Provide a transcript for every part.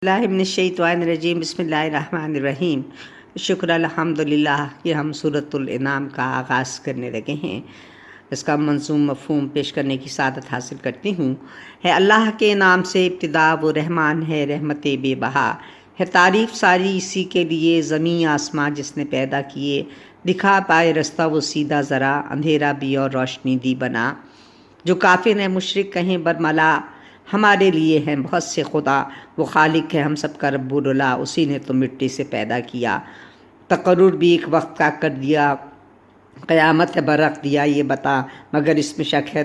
बिस्मिल्लाहिर्रहमानिर्रहीम बिस्मिल्लाहिर्रहमानिर्रहीम। शुक्र अल्हम्दुलिल्लाह कि हम सूरतुल इनाम का आगाज़ करने लगे हैं। इसका मंज़ूम मफ़हूम पेश करने की सादत हासिल करती हूँ। है अल्लाह के नाम से इब्तिदा, वो रहमान है रहमत बेबहा है। तारीफ़ सारी इसी के लिए ज़मीं आसमां जिसने पैदा किए। दिखा पाए रास्ता वो सीधा ज़रा, अंधेरा भी और रोशनी दी बना। जो काफिर हैं मुशरिक कहें बरमला, हमारे लिए हैं बहुत से खुदा। वो खालिक है हम सब का रब्बुल-उला, उसी ने तो मिट्टी से पैदा किया। तकर्रुर भी एक वक्त का कर दिया, क़यामत है बरख दिया। ये बता मगर इसमें शक है,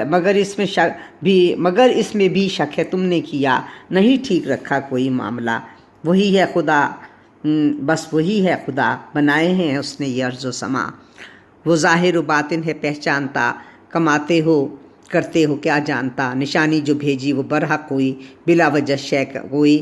मगर इसमें भी शक है तुमने किया। नहीं ठीक रखा कोई मामला। वही है खुदा, बस वही है खुदा, बनाए हैं उसने ये अर्ज़ व समा। वो ज़ाहिर व बातिन है पहचानता, कमाते हो करते हो क्या जानता। निशानी जो भेजी वो बरहक कोई, बिला वजह शय कोई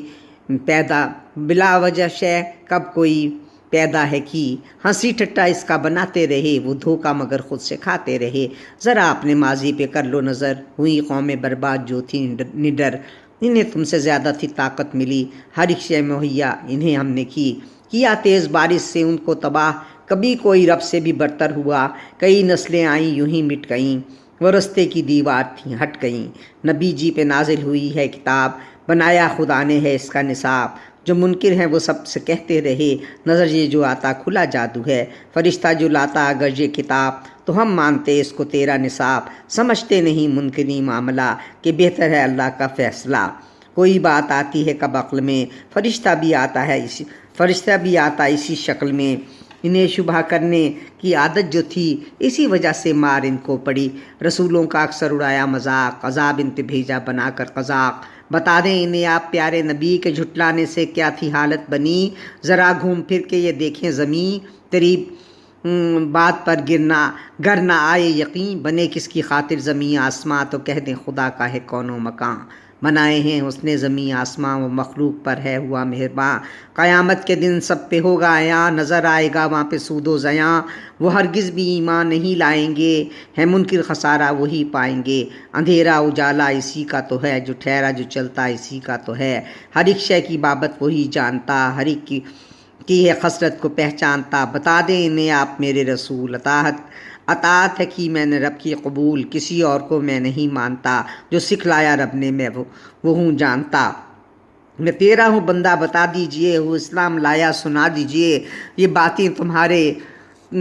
पैदा, बिला वजह शय कब कोई पैदा है की। हंसी ठट्टा इसका बनाते रहे वो धोखा, मगर खुद से खाते रहे। ज़रा अपने माजी पे कर लो नज़र, हुई कौमें बर्बाद जो थी निडर। इन्हें तुमसे ज़्यादा थी ताकत मिली, हर एक शय मुहैया इन्हें हमने की। किया तेज़ बारिश से उनको तबाह, कभी कोई रब से भी बरतर हुआ। कई नस्लें आईं यूं ही मिट गईं, वो रस्ते की दीवार थी हट गईं। नबी जी पे नाजिल हुई है किताब, बनाया खुदा ने है इसका निसाब। जो मुनकिर हैं वो सबसे कहते रहे, नज़र ये जो आता खुला जादू है। फरिश्ता जो लाता अगर ये किताब, तो हम मानते इसको तेरा निसाब। समझते नहीं मुनकिरी मामला, कि बेहतर है अल्लाह का फ़ैसला। कोई बात आती है कब अक्ल में, फरिश्ता भी आता इसी शक्ल में। इन्हें शुबह करने की आदत जो थी, इसी वजह से मार इनको पड़ी। रसूलों का अक्सर उड़ाया मजाक, अजाब इन पे भेजा बनाकर कज़ाक। बता दें इन्हें आप प्यारे नबी के झुटलाने से क्या थी हालत बनी। ज़रा घूम फिर के ये देखें ज़मीं, तेरी बात पर गर ना आए यकीन। बने किसकी खातिर ज़मीं आसमां, तो कह दें खुदा का है कौनो मकान। बनाए हैं उसने ज़मीं आसमां, वो मखलूक पर है हुआ मेहरबान। क़यामत के दिन सब पे होगा आयां, नज़र आएगा वहाँ पे सूदो ज़यां। वो हरगिज़ भी ईमान नहीं लाएंगे, है मुनकिर खसारा वही पाएंगे। अंधेरा उजाला इसी का तो है, जो ठहरा जो चलता इसी का तो है। हर एक शय की बाबत वही जानता, हर एक की है खसरत को पहचानता। बता दें इन्हें आप मेरे रसूल, अतात है कि मैंने रब की कबूल, किसी और को मैं नहीं मानता। जो सिखलाया रब ने मैं वो हूँ जानता। मैं तेरा हूँ बंदा बता दीजिए, वो इस्लाम लाया सुना दीजिए। ये बातें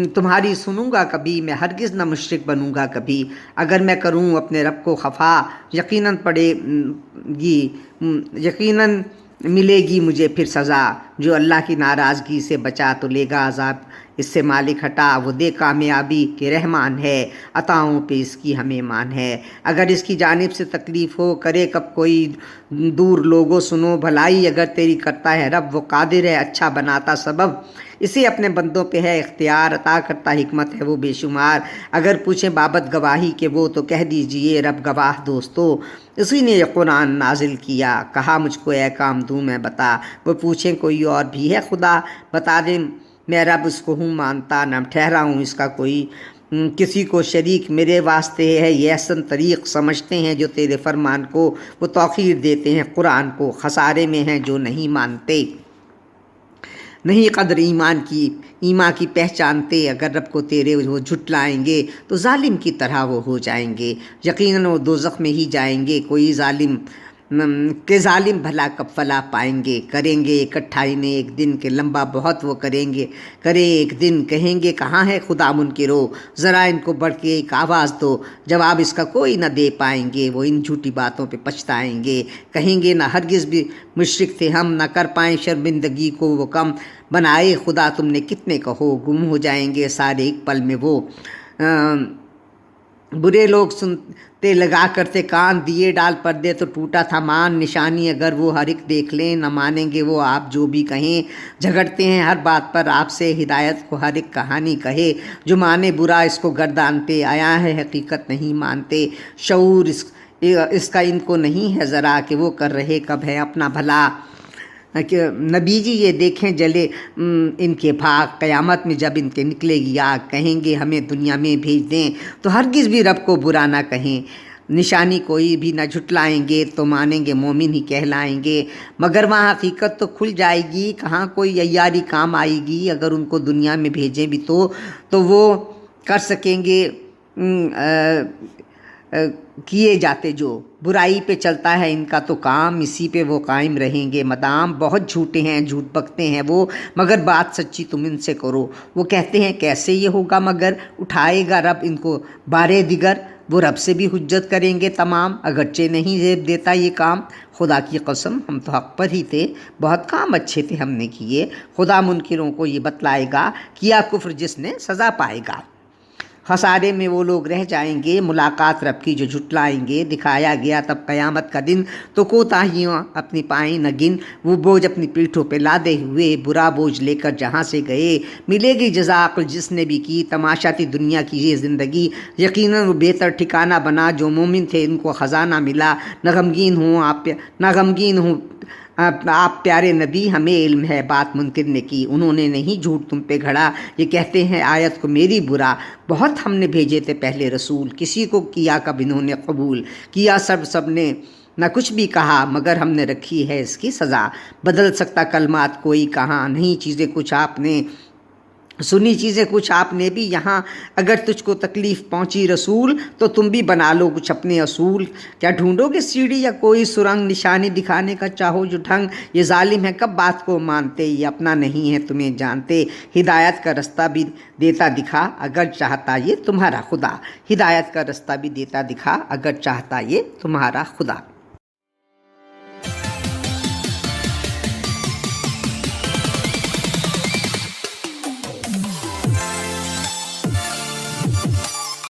तुम्हारी सुनूंगा कभी, मैं हरगिज़ न मुशरिक बनूंगा कभी। अगर मैं करूँ अपने रब को खफा, यकीनन मिलेगी मुझे फिर सज़ा। जो अल्लाह की नाराज़गी से बचा तो लेगा अजाब, इससे मालिक हटा वो दे कामयाबी के रहमान है। अताओं पे इसकी हमें मान है। अगर इसकी जानिब से तकलीफ़ हो करे कब कोई दूर लोगों सुनो भलाई। अगर तेरी करता है रब वो कादिर है अच्छा बनाता सबब। इसे अपने बंदों पे है इख्तियार, अता करता हिकमत है वो बेशुमार। अगर पूछें बाबत गवाही के वो, तो कह दीजिए रब गवाह दोस्तों। इसी ने ये कुरान नाजिल किया, कहा मुझको ए काम दूँ मैं बता। वो पूछें कोई और भी है खुदा, बता दें मैं रब उसको हूँ मानता। न ठहरा हूँ इसका कोई किसी को शरीक, मेरे वास्ते है ये अहसन तरीक़। समझते हैं जो तेरे फरमान को, वो तौक़ीर देते हैं कुरान को। खसारे में हैं जो नहीं मानते, नहीं कदर ईमान की पहचानते। अगर रब को तेरे वो झुटलाएंगे, तो जालिम की तरह वो हो जाएंगे। यकीनन वो दोज़ख में ही जाएंगे। कोई जालिम भला कब फला पाएंगे। करेंगे इकट्ठा इन्हें एक दिन के लंबा बहुत वो करे एक दिन। कहेंगे कहाँ है खुदा मुनकिरो, ज़रा इनको बढ़ के एक आवाज़ दो। जवाब इसका कोई न दे पाएंगे, वो इन झूठी बातों पे पछताएंगे। कहेंगे ना हरगिज़ भी मुशरिक थे हम, न कर पाएँ शर्मिंदगी को वो कम। बनाए खुदा तुमने कितने कहो, गुम हो जाएंगे सारे एक पल में वो। बुरे लोग सुनते लगा करते कान, दिए डाल पर्दे तो टूटा था मान। निशानी अगर वो हर एक देख लें, न मानेंगे वो आप जो भी कहें। झगड़ते हैं हर बात पर आपसे, हिदायत को हर एक कहानी कहे। जो माने बुरा इसको गर्दानते, आया है हकीकत नहीं मानते। शऊर इसका इनको नहीं है ज़रा, कि वो कर रहे कब है अपना भला। कि नबी जी ये देखें जले इनके भाग, क़यामत में जब इनके निकलेगी आग। कहेंगे हमें दुनिया में भेज दें, तो हरगिज़ भी रब को बुरा ना कहें। निशानी कोई भी न झुटलाएंगे तो मानेंगे मोमिन ही कहलाएंगे, मगर वहाँ हकीकत तो खुल जाएगी, कहाँ कोई अय्यारी काम आएगी। अगर उनको दुनिया में भेजें भी तो वो कर सकेंगे किए जाते जो बुराई पे चलता है इनका तो काम, इसी पे वो कायम रहेंगे मदाम। बहुत झूठे हैं, झूठ बकते हैं वो, मगर बात सच्ची तुम इनसे करो। वो कहते हैं कैसे ये होगा, मगर उठाएगा रब इनको बारे दिगर, वो रब से भी हुज्जत करेंगे तमाम, अगरचे नहीं जेब देता ये काम। खुदा की कसम हम तो हक पर ही थे, बहुत काम अच्छे थे हमने किए। खुदा मुनकिरों को ये बतलाएगा, किया कुफ्र जिसने सज़ा पाएगा। खसारे में वो लोग रह जाएंगे, मुलाकात रब की जो झुटलाएंगे। दिखाया गया तब क़यामत का दिन, तो कोताहियाँ अपनी पाएँ न गिन। वो बोझ अपनी पीठों पे लादे हुए, बुरा बोझ लेकर जहाँ से गए। मिलेगी जज़ा अक्ल जिसने भी की, तमाशा थी दुनिया की ये ज़िंदगी। यकीनन वो बेहतर ठिकाना बना, जो मोमिन थे इनको ख़जाना मिला। न गमगीन हूँ आप प्यारे नबी, हमें इल्म है बात मुनकिर ने की। उन्होंने नहीं झूठ तुम पे घड़ा, ये कहते हैं आयत को मेरी बुरा। बहुत हमने भेजे थे पहले रसूल, किसी को किया कब इन्होंने कबूल। किया सब ने न कुछ भी कहा, मगर हमने रखी है इसकी सज़ा। बदल सकता कलमात कोई कहाँ, नहीं चीज़ें कुछ आपने सुनी, चीज़ें कुछ आपने भी यहाँ। अगर तुझको तकलीफ़ पहुँची रसूल, तो तुम भी बना लो कुछ अपने असूल। क्या ढूंढोगे सीढ़ी या कोई सुरंग, निशानी दिखाने का चाहो जो ढंग। ये जालिम है कब बात को मानते, ये अपना नहीं है तुम्हें जानते। हिदायत का रास्ता भी देता दिखा, अगर चाहता ये तुम्हारा खुदा। हिदायत का रास्ता भी देता दिखा, अगर चाहता ये तुम्हारा खुदा।